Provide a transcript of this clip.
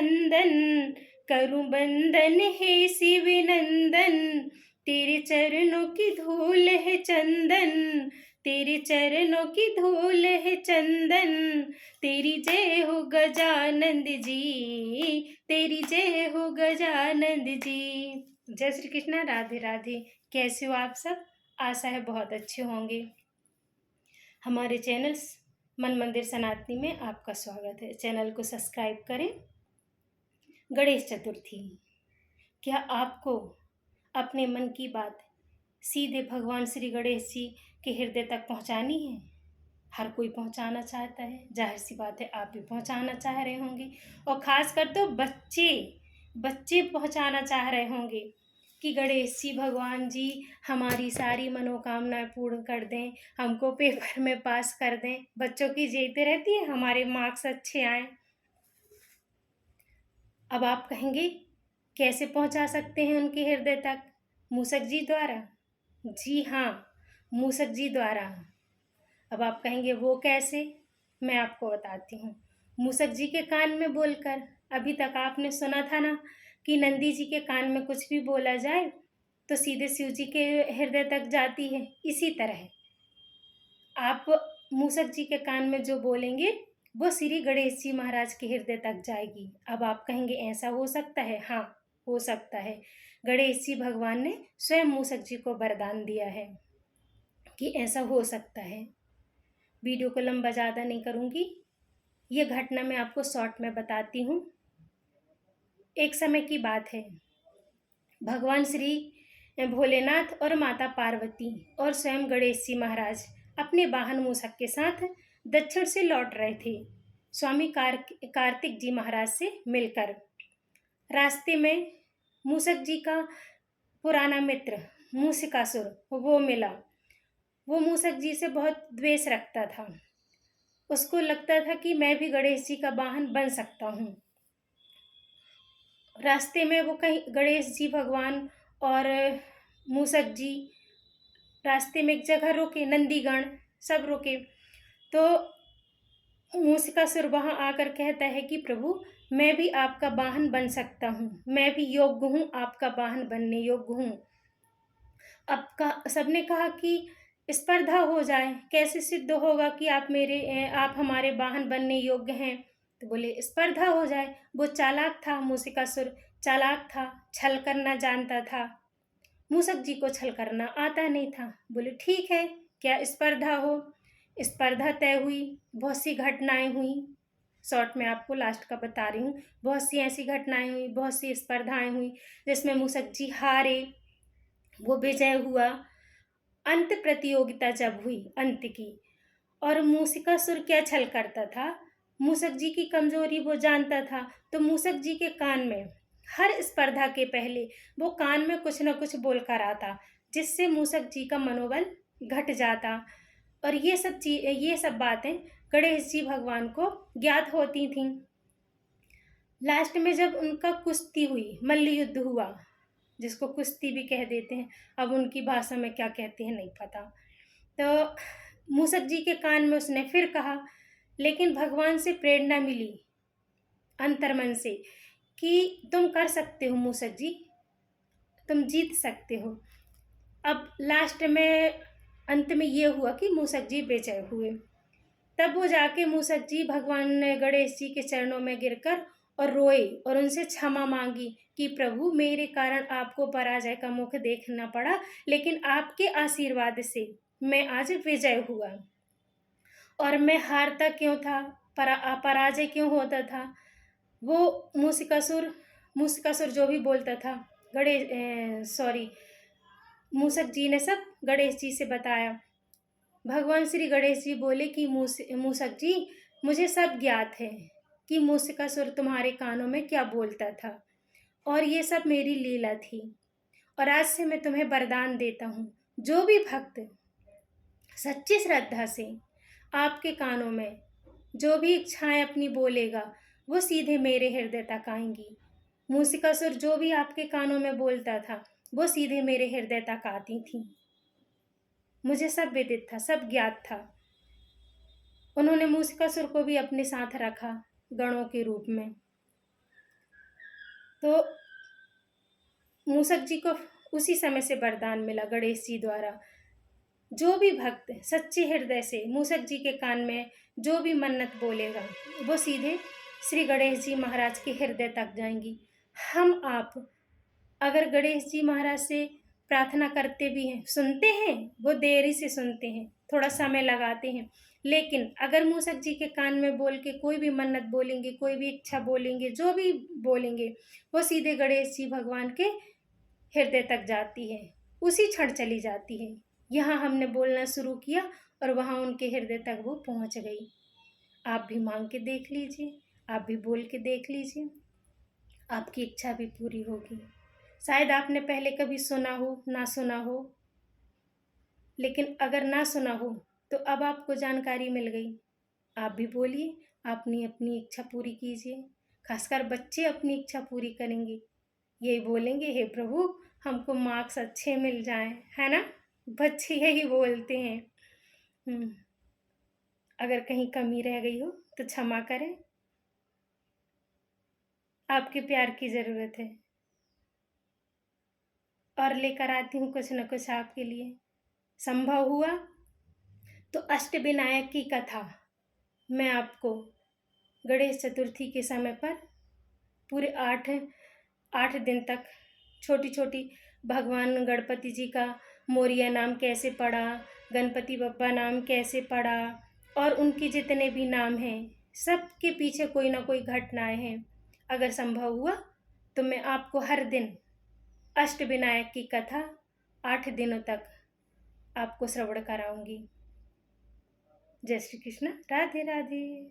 नंदन, करूं बंदन हे शिव नंदन, तेरे चरणों की धूल है चंदन, तेरे चरणों की धूल है चंदन, तेरी जय हो गजानंद जी, तेरी जय हो गजानंद जी। जय श्री कृष्णा। राधे राधे। कैसे हो आप सब? आशा है बहुत अच्छे होंगे। हमारे चैनल मन मंदिर सनातनी में आपका स्वागत है। चैनल को सब्सक्राइब करें। गणेश चतुर्थी, क्या आपको अपने मन की बात सीधे भगवान श्री गणेश जी के हृदय तक पहुंचानी है? हर कोई पहुंचाना चाहता है, जाहिर सी बात है आप भी पहुंचाना चाह रहे होंगे, और खासकर तो बच्चे पहुंचाना चाह रहे होंगे कि गणेश जी भगवान जी हमारी सारी मनोकामनाएं पूर्ण कर दें, हमको पेपर में पास कर दें। बच्चों की जेते रहती है हमारे मार्क्स अच्छे आए। अब आप कहेंगे कैसे पहुंचा सकते हैं उनके हृदय तक? मूसक जी द्वारा। जी हाँ, मूसक जी द्वारा। अब आप कहेंगे वो कैसे? मैं आपको बताती हूँ। मूसक जी के कान में बोलकर। अभी तक आपने सुना था ना कि नंदी जी के कान में कुछ भी बोला जाए तो सीधे शिव जी के हृदय तक जाती है। इसी तरह आप मूसक जी के कान में जो बोलेंगे वो श्री गणेश जी महाराज के हृदय तक जाएगी। अब आप कहेंगे ऐसा हो सकता है? हाँ, हो सकता है। गणेश जी भगवान ने स्वयं मूसक जी को वरदान दिया है कि ऐसा हो सकता है। वीडियो को लंबा ज़्यादा नहीं करूँगी, ये घटना मैं आपको शॉर्ट में बताती हूँ। एक समय की बात है, भगवान श्री भोलेनाथ और माता पार्वती और स्वयं गणेश जी महाराज अपने वाहन मूसक के साथ दक्षिण से लौट रहे थे, स्वामी कार्तिक जी महाराज से मिलकर। रास्ते में मूसक जी का पुराना मित्र मूषिकासुर वो मिला। वो मूसक जी से बहुत द्वेष रखता था। उसको लगता था कि मैं भी गणेश जी का वाहन बन सकता हूँ। रास्ते में वो कहीं गणेश जी भगवान और मूसक जी रास्ते में एक जगह रुके, नंदीगण सब रुके। तो मूषिकासुर वहाँ आकर कहता है कि प्रभु, मैं भी आपका वाहन बन सकता हूँ, मैं भी योग्य हूँ, आपका वाहन बनने योग्य हूँ। अब सबने कहा कि स्पर्धा हो जाए, कैसे सिद्ध होगा कि आप हमारे वाहन बनने योग्य हैं? तो बोले स्पर्धा हो जाए। वो चालाक था, मूषिकासुर चालाक था, छल करना जानता था। मूसक जी को छल करना आता नहीं था। बोले ठीक है, क्या स्पर्धा हो। स्पर्धा तय हुई, बहुत सी घटनाएं हुई। शॉर्ट में आपको लास्ट का बता रही हूँ। बहुत सी ऐसी घटनाएं हुई, बहुत सी स्पर्धाएं हुई जिसमें मूसक जी हारे, वो विजय हुआ। अंत प्रतियोगिता जब हुई अंत की, और मूषिकासुर क्या छल करता था, मूसक जी की कमजोरी वो जानता था। तो मूसक जी के कान में हर स्पर्धा के पहले वो कान में कुछ न कुछ बोलकर आता, जिससे मूसक जी का मनोबल घट जाता। और ये सब बातें गणेश जी भगवान को ज्ञात होती थीं। लास्ट में जब उनका कुश्ती हुई, मल्ल युद्ध हुआ, जिसको कुश्ती भी कह देते हैं, अब उनकी भाषा में क्या कहते हैं नहीं पता। तो मूसक जी के कान में उसने फिर कहा, लेकिन भगवान से प्रेरणा मिली अंतर्मन से कि तुम कर सकते हो मूसक जी, तुम जीत सकते हो। अब लास्ट में अंत में ये हुआ कि मूसक जी विजय हुए। तब वो जाके मूसक जी भगवान गणेश जी के चरणों में गिरकर और रोए और उनसे क्षमा मांगी कि प्रभु, मेरे कारण आपको पराजय का मुख देखना पड़ा, लेकिन आपके आशीर्वाद से मैं आज विजय हुआ। और मैं हारता क्यों था, पराजय क्यों होता था? वो मूषिकासुर जो भी बोलता था, मूसक जी ने सब गणेश जी से बताया। भगवान श्री गणेश जी बोले कि मूसक जी, मुझे सब ज्ञात है कि मूषिकासुर तुम्हारे कानों में क्या बोलता था, और ये सब मेरी लीला थी। और आज से मैं तुम्हें वरदान देता हूँ, जो भी भक्त सच्ची श्रद्धा से आपके कानों में जो भी इच्छाएं अपनी बोलेगा, वो सीधे मेरे हृदय तक आएंगी। मूषिकासुर जो भी आपके कानों में बोलता था, वो सीधे मेरे हृदय तक आती थी। मुझे सब विदित था, सब ज्ञात था। उन्होंने मूषिकासुर को भी अपने साथ रखा गणों के रूप में। तो मूसक जी को उसी समय से वरदान मिला गणेश जी द्वारा। जो भी भक्त सच्चे हृदय से मूसक जी के कान में जो भी मन्नत बोलेगा वो सीधे श्री गणेश जी महाराज के हृदय तक जाएंगी। हम आप अगर गणेश जी महाराज से प्रार्थना करते भी हैं, सुनते हैं, वो देरी से सुनते हैं, थोड़ा समय लगाते हैं, लेकिन अगर मूसक जी के कान में बोल के कोई भी मन्नत बोलेंगे, कोई भी इच्छा बोलेंगे, जो भी बोलेंगे, वो सीधे गणेश जी भगवान के हृदय तक जाती है, उसी क्षण चली जाती है। यहाँ हमने बोलना शुरू किया और वहाँ उनके हृदय तक वो पहुँच गई। आप भी मांग के देख लीजिए, आप भी बोल के देख लीजिए, आपकी इच्छा भी पूरी होगी। शायद आपने पहले कभी सुना हो, ना सुना हो, लेकिन अगर ना सुना हो तो अब आपको जानकारी मिल गई। आप भी बोलिए, अपनी अपनी इच्छा पूरी कीजिए। खासकर बच्चे अपनी इच्छा पूरी करेंगे, यही बोलेंगे, हे प्रभु हमको मार्क्स अच्छे मिल जाएं, है ना। बच्चे यही बोलते हैं। अगर कहीं कमी रह गई हो तो क्षमा करें, आपके प्यार की ज़रूरत है। और लेकर आती हूँ कुछ न कुछ आपके लिए। संभव हुआ तो अष्टविनायक की कथा मैं आपको गणेश चतुर्थी के समय पर पूरे 8 दिन तक छोटी छोटी भगवान गणपति जी का मोरिया नाम कैसे पड़ा, गणपति बप्पा नाम कैसे पड़ा, और उनके जितने भी नाम हैं सब के पीछे कोई ना कोई घटनाएं हैं। अगर संभव हुआ तो मैं आपको हर दिन अष्टविनायक की कथा 8 दिनों तक आपको श्रवण कराऊंगी। जय श्री कृष्ण, राधे राधे।